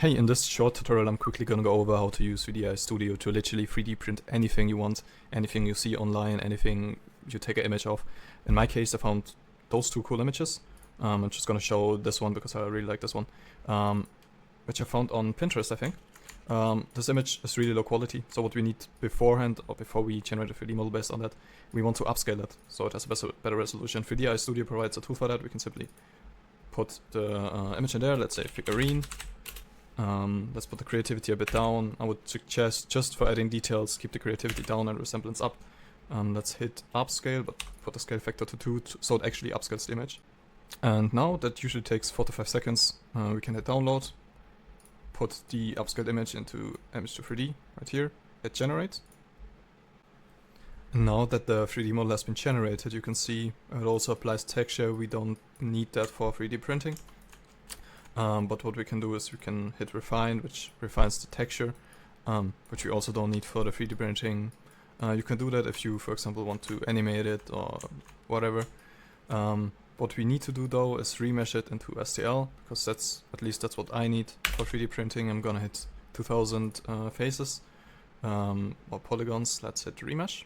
Hey, in this short tutorial I'm quickly gonna go over how to use VDI Studio to literally 3D print anything you want, anything you see online, anything you take an image of. In my case I found those two cool images. I'm just gonna show this one because I really like this one, which I found on Pinterest, I think. This image is really low quality, so what we need beforehand, or before we generate a 3D model based on that, we want to upscale it so it has a better resolution. VDI Studio provides a tool for that. We can simply put the image in there, let's say figurine. Let's put the creativity a bit down. I would suggest, just for adding details, keep the creativity down and resemblance up. Let's hit upscale, but put the scale factor to 2 so it actually upscales the image. And now that usually takes 4 to 5 seconds. We can hit download, put the upscaled image into image to 3D right here, hit generate. And now that the 3D model has been generated, you can see it also applies texture. We don't need that for 3D printing. But what we can do is we can hit refine, which refines the texture, which we also don't need for the 3D printing. You can do that if you, for example, want to animate it or whatever. What we need to do though is remesh it into STL, because that's what I need for 3D printing. I'm gonna hit 2000 faces or polygons. Let's hit remesh.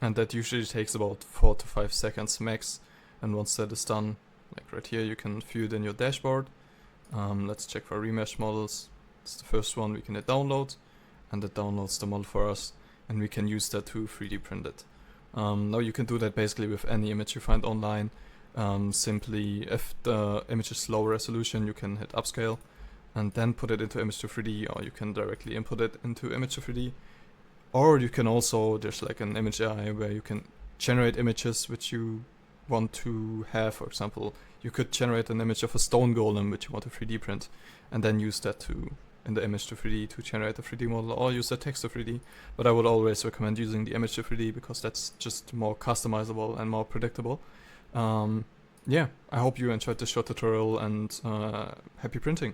And that usually takes about 4 to 5 seconds max. And once that is done, like right here, you can view it in your dashboard. Let's check for remesh models. It's the first one. We can hit download, and it downloads the model for us, and we can use that to 3D print it. Now you can do that basically with any image you find online. Simply, if the image is low resolution, you can hit upscale, and then put it into image to 3D, or you can directly input it into image to 3D. Or you can also, there's like an image AI where you can generate images which you want to have. For example, you could generate an image of a stone golem which you want to 3D print, and then use that in the image to 3D to generate a 3D model, or use the text to 3D. But I would always recommend using the image to 3D because that's just more customizable and more predictable. Yeah, I hope you enjoyed this short tutorial, and happy printing.